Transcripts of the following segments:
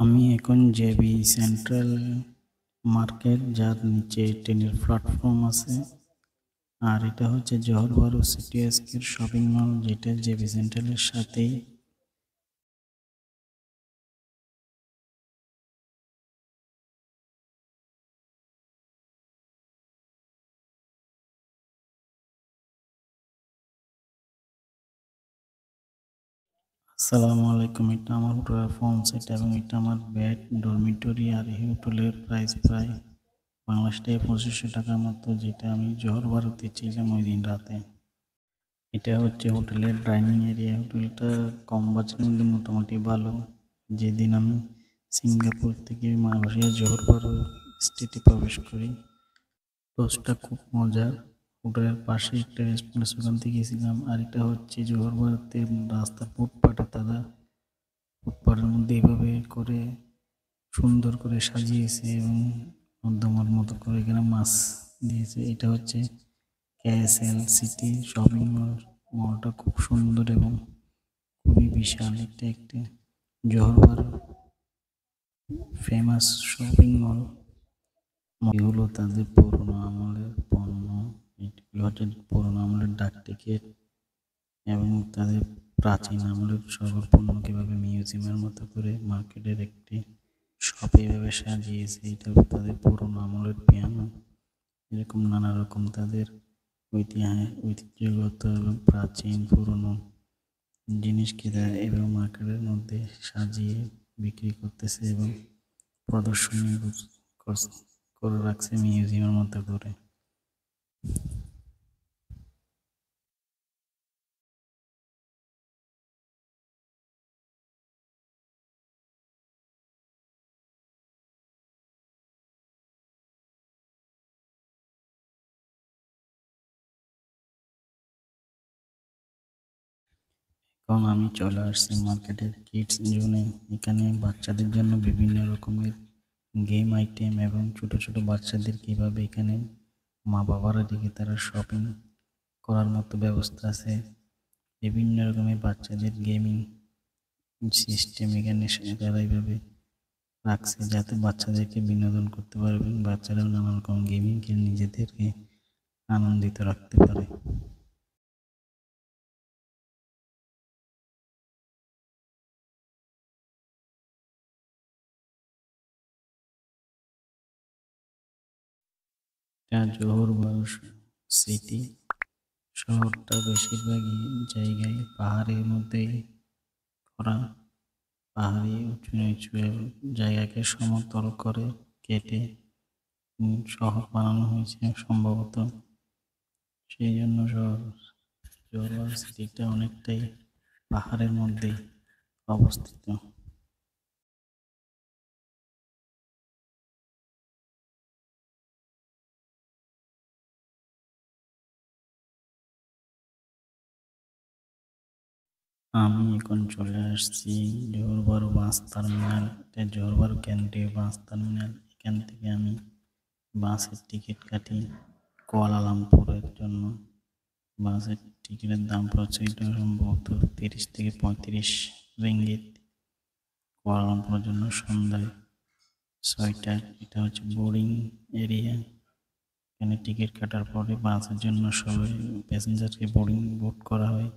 আমি এখন JB central market, যার নিচে ট্রেনের প্ল্যাটফর্ম আছে। আর এটা হচ্ছে জহর বারু সিটি এসকের শপিং মল, যেটা জেবি সেন্ট্রালের সাথেই। আসসালামু আলাইকুম। এটা আমার হোটেলের ফোন সেট এবং এটা আমার বেড, ডরমিটরি। আর এই হোটেলের প্রাইস প্রায় বাংলাদেশ টাকায় 2500 টাকার মতো, যেটা আমি জহর বারুতে ছিলাম ওই দিন রাতে। এটা হচ্ছে হোটেলের ডাইনিং এরিয়া। হোটেলটা কম বাজেটের মধ্যে মোটামুটি ভালো। যেদিন আমি সিঙ্গাপুর থেকে মালয়েশিয়া জোহর বারু স্টেটে প্রবেশ করি, টোস্টটা খুব মজার। হোটেলের পাশে একটা রেস্টুরেন্ট, ওখান থেকে গেছিলাম। আর এটা হচ্ছে জোহর বারুতে রাস্তা ফুটপাটে, তারা ফুটপাটের মধ্যে এভাবে করে সুন্দর করে সাজিয়েছে এবং নর্দমার মতো করে এখানে মাছ দিয়েছে। এটা হচ্ছে কেএসএল সিটি শপিং মল। মলটা খুব সুন্দর এবং খুবই বিশাল। এটা একটি জোহর বারু ফেমাস শপিং মল। এগুলো তাদের পুরোনো আমলের পণ্য। এগুলো হচ্ছে পুরোনো আমলের ডাক টিকিট এবং তাদের প্রাচীন আমলের সকল পণ্য কীভাবে মিউজিয়ামের মতো করে মার্কেটের একটি শপ এইভাবে সাজিয়েছে। এটা তাদের পুরোনো আমলের পিয়ানো। এরকম নানা রকম তাদের ঐতিহ্যগত এবং প্রাচীন পুরোনো জিনিসকে তারা এবং মার্কেটের মধ্যে সাজিয়ে বিক্রি করতেছে এবং প্রদর্শনী করে রাখছে মিউজিয়ামের মতো করে। এবং আমি চলে আসছি মার্কেটের কিডস জোনে। এখানে বাচ্চাদের জন্য বিভিন্ন রকমের গেম আইটেম এবং ছোট ছোট বাচ্চাদের কিভাবে এখানে মা বাবারা দিকে তারা শপিং করার মতো ব্যবস্থা আছে। বিভিন্ন রকমের বাচ্চাদের গেমিং সিস্টেম এখানে তারা এইভাবে রাখছে, যাতে বাচ্চাদেরকে বিনোদন করতে পারবেন, বাচ্চারাও নানা রকম গেমিং খেলে নিজেদেরকে আনন্দিত রাখতে পারে। এটা জোহর বারু সিটি। শহরটা বেশিরভাগই জায়গায় পাহাড়ের মধ্যে করা। পাহাড়ি উঁচু নিচু জায়গাকে সমতল করে কেটে শহর বানানো হয়েছে সম্ভবত। সেই জন্য জোহর বারু সিটিটা অনেকটাই পাহাড়ের মধ্যেই অবস্থিত। আমি এখন চলে আসছি জোহর বারু বাস টার্মিনাল। এটা জোহর বারু কেন্দ্রীয় বাস টার্মিনাল। এখান থেকে আমি বাসের টিকিট কাটি কুয়ালালামপুরের জন্য। বাসের টিকিটের দাম পড়ছে এটা সম্ভবত 30 থেকে 35 রিঙ্গিত কুয়ালালামপুরের জন্য সন্ধ্যায় 6টায়। এটা হচ্ছে বোর্ডিং এরিয়া। এখানে টিকিট কাটার পরে বাসের জন্য সবাই প্যাসেঞ্জারকে বোর্ড করা হয়।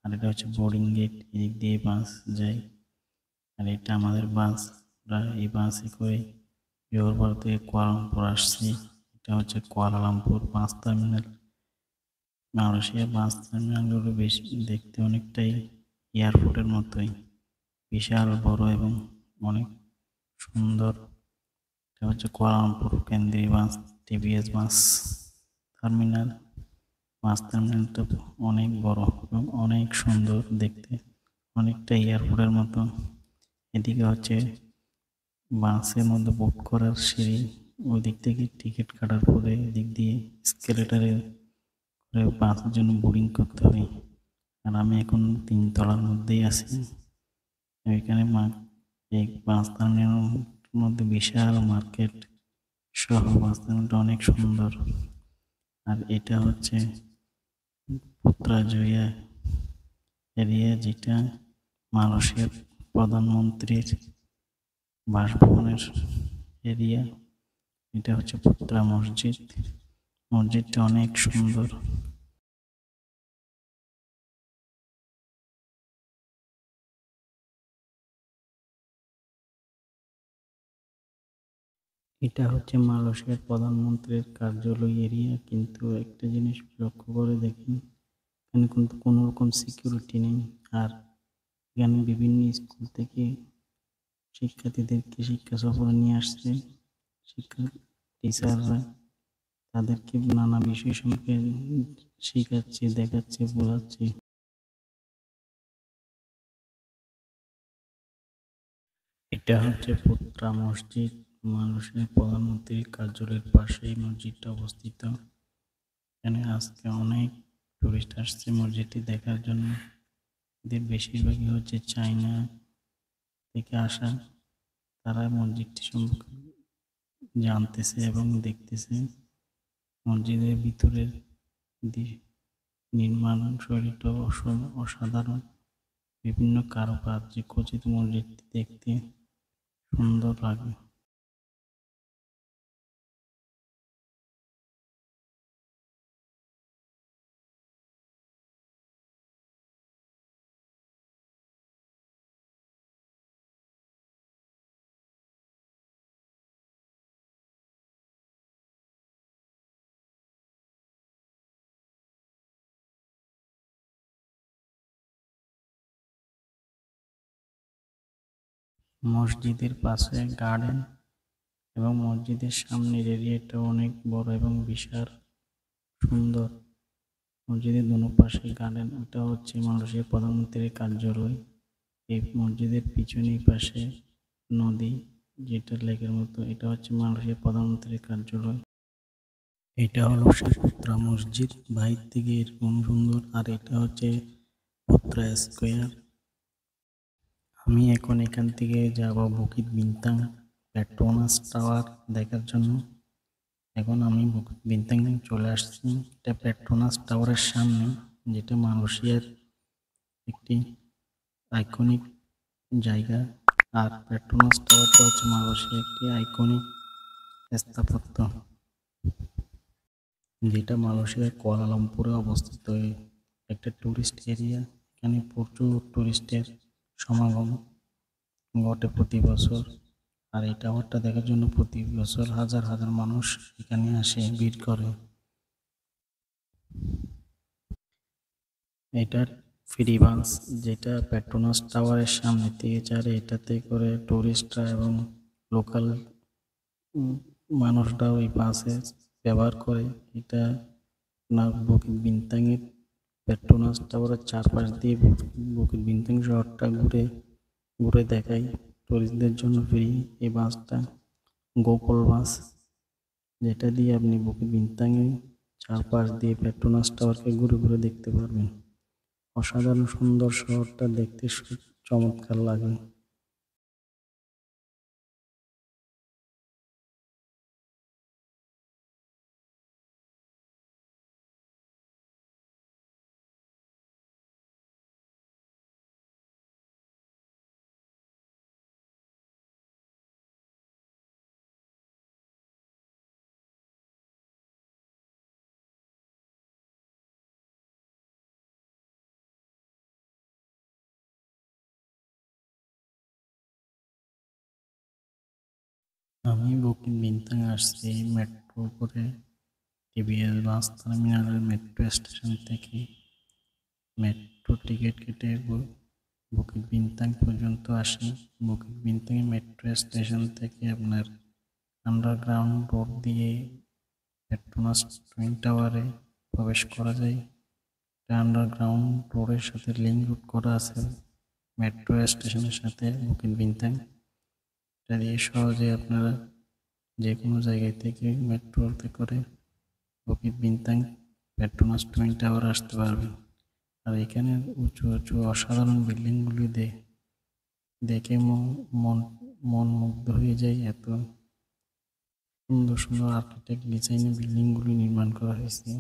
আর এটা হচ্ছে বোর্ডিং গেট, এদিক দিয়ে বাস যায়। আর এটা আমাদের বাস। এই বাসে করে জোহর বারু থেকে কুয়ালালামপুর আসছি। এটা হচ্ছে কুয়ালালামপুর বাস টার্মিনাল। মালয়েশিয়া বাস টার্মিনালগুলো বেশ দেখতে অনেকটাই এয়ারপোর্টের মতোই, বিশাল বড় এবং অনেক সুন্দর। এটা হচ্ছে কুয়ালালামপুর কেন্দ্রীয় বাস টিভিএস বাস টার্মিনাল। বাস টার্মিনালটা অনেক বড় এবং অনেক সুন্দর দেখতে, অনেকটা এয়ারপোর্টের মতো। এদিকে হচ্ছে বাসের মধ্যে বুক করার সিঁড়ি। ওই দিক থেকে টিকিট কাটার পরে এদিক দিয়ে স্কেলেটারে করে বাসের জন্য বোর্ডিং করতে হয়। আর আমি এখন 3 তলার মধ্যেই আছি। এখানে এই বাস টার্মিনালের মধ্যে বিশাল মার্কেট সহ বাস টার্মিনালটা অনেক সুন্দর। আর এটা হচ্ছে পুত্রাজয়া এরিয়া, যেটা মালয়েশিয়ার প্রধানমন্ত্রীর বাসভবনের এরিয়া। এটা হচ্ছে পুত্রা মসজিদ। মসজিদটা অনেক সুন্দর। এটা হচ্ছে মালয়েশিয়ার প্রধানমন্ত্রীর কার্যালয় এরিয়া, কিন্তু একটা জিনিস লক্ষ্য করে দেখেন, এখানে কিন্তু কোনো রকম সিকিউরিটি নেই। আর এখানে বিভিন্ন স্কুল থেকে শিক্ষার্থীদেরকে শিক্ষা সফরে নিয়ে আসছে শিক্ষা টিচাররা, তাদেরকে নানা বিষয় সম্পর্কে শিখাচ্ছে, দেখাচ্ছে, বোঝাচ্ছে। এটা হচ্ছে পুত্রা মসজিদ। মালয়েশিয়ার প্রধানমন্ত্রীর কার্যালয়ের পাশে এই মসজিদটা অবস্থিত। এখানে আজকে অনেক টুরিস্ট আসছে মসজিদটি দেখার জন্য। এদের বেশিরভাগই হচ্ছে চায়না থেকে আসা। তারা মসজিদটি সম্পর্কে জানতেছে এবং দেখতেছে। মসজিদের ভিতরের নির্মাণ শৈলীটা অসাধারণ। বিভিন্ন কারুকার্যে খচিত মসজিদটি দেখতে সুন্দর লাগে। মসজিদের পাশে গার্ডেন এবং মসজিদের সামনের এরিয়াটা অনেক বড় এবং বিশাল সুন্দর। মসজিদের দোনো পাশে গার্ডেন। এটা হচ্ছে মালয়েশিয়ার প্রধানমন্ত্রীর কার্যালয়। এই মসজিদের পিছনের পাশে নদী, যেটা লেকের মতো। এটা হচ্ছে মালয়েশিয়ার প্রধানমন্ত্রীর কার্যালয়। এটা হলো পুত্রা মসজিদ, বাইরে থেকে এরকম সুন্দর। আর এটা হচ্ছে পুত্রা স্কোয়ার। আমি এখন এখান থেকে যাব বুকিত বিন্তাং পেট্রোনাস টাওয়ার দেখার জন্য। এখন আমি বুকিত বিন্তাং চলে আসছি। এটা পেট্রোনাস টাওয়ারের সামনে, যেটা মালয়েশিয়ার একটি আইকনিক জায়গা। আর পেট্রোনাস টাওয়ারটা হচ্ছে মালয়েশিয়ার একটি আইকনিক স্থাপত্য, যেটা মালয়েশিয়ার কুয়ালালামপুরে অবস্থিত। একটা টুরিস্ট এরিয়া। এখানে প্রচুর টুরিস্টের সমাগম ঘটে প্রতি বছর। আর এই টাওয়ারটা দেখার জন্য প্রতি বছর হাজার হাজার মানুষ এখানে আসে, ভিড় করে। এটার ফ্রি বাস, যেটা পেট্রোনাস টাওয়ারের সামনে থেকে ছাড়ে, এটাতে করে টুরিস্টরা এবং লোকাল মানুষরাও এই বাসে ব্যবহার করে। এটা না বুকিত বিন্তাংয়ের পেট্রোনাস টাওয়ারের চারপাশ দিয়ে বুকিত বিন্তাং শহরটা ঘুরে ঘুরে দেখায়। টুরিস্টদের জন্য ফ্রি এই বাসটা, গোকুল বাস, যেটা দিয়ে আপনি বুকিত বিন্তাংয়ে চারপাশ দিয়ে পেট্রোনাস টাওয়ারকে ঘুরে ঘুরে দেখতে পারবেন। অসাধারণ সুন্দর শহরটা দেখতে চমৎকার লাগে। আমি বুকিত বিন্তাং আসছি মেট্রো করে, টিভিএস বাস টার্মিনালের মেট্রো স্টেশন থেকে মেট্রো টিকিট কেটে বুকিত বিন্তাং পর্যন্ত আসি। বুকিত বিন্তাং মেট্রো স্টেশন থেকে আপনার আন্ডারগ্রাউন্ড রোড দিয়ে পেট্রোনাস টুইন টাওয়ারে প্রবেশ করা যায়। আন্ডারগ্রাউন্ড রোডের সাথে লিঙ্ক রোড করা আছে মেট্রো স্টেশনের সাথে বুকিত বিন্তাং। এটা দিয়ে সহজে আপনারা যে কোনো জায়গায় থেকে মেট্রোতে করে বুকিত বিন্তাং পেট্রোনাস টুইন টাওয়ার আসতে পারবেন। আর এখানে উঁচু উঁচু অসাধারণ বিল্ডিংগুলি দেখে মন মন মুগ্ধ হয়ে যায়। এত সুন্দর সুন্দর আর্কিটেক্ট ডিজাইনে বিল্ডিংগুলি নির্মাণ করা হয়েছে।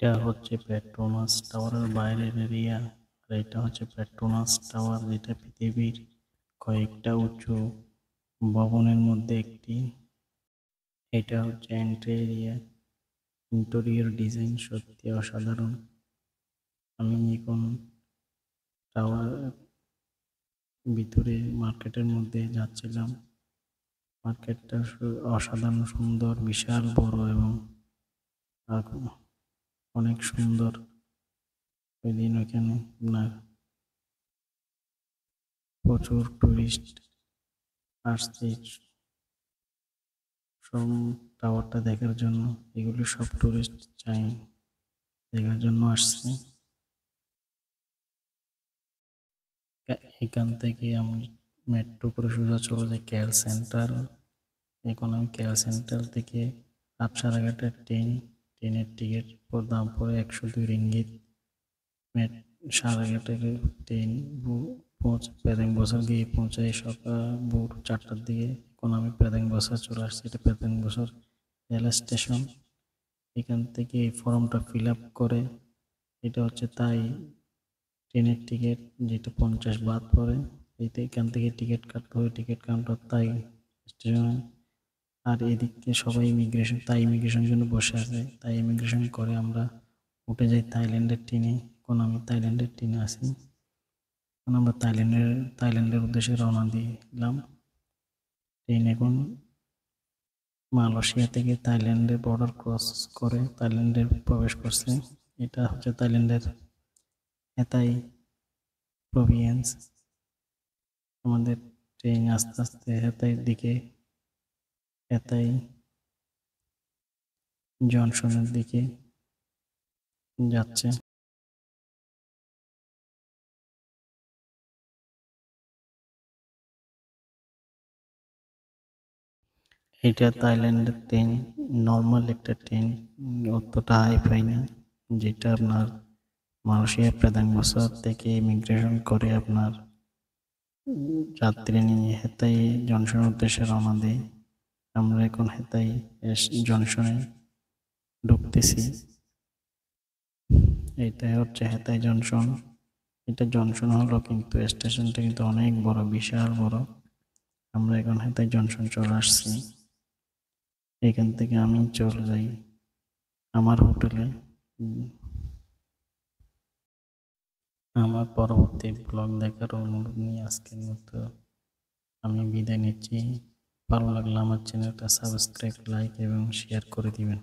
এটা হচ্ছে পেট্রোনাস টাওয়ারের বাইরের এরিয়া। আর এটা হচ্ছে পেট্রোনাস টাওয়ার, যেটা পৃথিবীর কয়েকটা উঁচু ভবনের মধ্যে একটি। এটা হচ্ছে এন্ট্রি এরিয়া। ইন্টেরিয়র ডিজাইন সত্যি অসাধারণ। আমি এখন টাওয়ার ভিতরে মার্কেটের মধ্যে যাচ্ছিলাম। মার্কেটটা অসাধারণ সুন্দর, বিশাল বড় এবং অনেক সুন্দর। ওই দিন ওইখানে আপনার প্রচুর টুরিস্ট আসছে সব টাওয়ারটা দেখার জন্য। এগুলি সব টুরিস্ট চাই দেখার জন্য আসছে। এখান থেকে আমি মেট্রো করে সোজা চলে যাই কেয়ার সেন্টার। এখন আমি কেয়ার সেন্টার থেকে সারাঘাটের ট্রেনের টিকিট দাম পড়ে 102 রিঙ্গিত। সারাঘাটের ট্রেন প্যাদেং বছর গিয়ে পৌঁছাই সকাল ভোর 4টার দিকে। এখন আমি প্যাদেং বছর চলে আসছি। এটা প্যাদেং বছর রেল স্টেশন। এখান থেকে এই ফর্মটা ফিল আপ করে, এটা হচ্ছে তাই ট্রেনের টিকিট, যেটা 50 বাদ পড়ে। এখান থেকে টিকিট কাটতে হবে টিকিট কাউন্টার তাই স্টেশনে। আর এদিকে সবাই ইমিগ্রেশনের জন্য বসে আছে। তাই ইমিগ্রেশন করে আমরা উঠে যাই থাইল্যান্ডের ট্রেনে। এখন আমি থাইল্যান্ডের ট্রেনে আসি। এখন আমরা থাইল্যান্ডের উদ্দেশ্যে রওনা দিলাম। ট্রেন এখন মালয়েশিয়া থেকে থাইল্যান্ডের বর্ডার ক্রস করে থাইল্যান্ডে প্রবেশ করছে। এটা হচ্ছে থাইল্যান্ডের হেতাই প্রভিন্স। আমাদের ট্রেন আস্তে আস্তে হেতাইয়ের দিকে, হেতাই জনসনের দিকে যাচ্ছে। এটা থাইল্যান্ডের ট্রেন, নর্মাল একটা ট্রেন, অতটা হাইফাই না। যেটা আপনার মালয়েশিয়া প্রধান বছর থেকে ইমিগ্রেশন করে আপনার যাত্রী নিয়ে হেতাই জংশনের উদ্দেশ্যে রওনা দেয়। আমরা এখন হেতাই জংশনে ঢুকতেছি। এইটাই হচ্ছে হেতাই জংশন। এটা জংশন হলো, কিন্তু স্টেশনটা কিন্তু অনেক বড়, বিশাল বড়। আমরা এখন হেতাই জংশন চলে আসছি। এখান থেকে আমি চলে যাই আমার হোটেলে। আমার পরবর্তী ব্লগ দেখার অনুরোধ নিয়ে আজকের মতো আমি বিদায় নিচ্ছি। ভালো লাগলে আমার চ্যানেলটা সাবস্ক্রাইব, লাইক এবং শেয়ার করে দিবেন।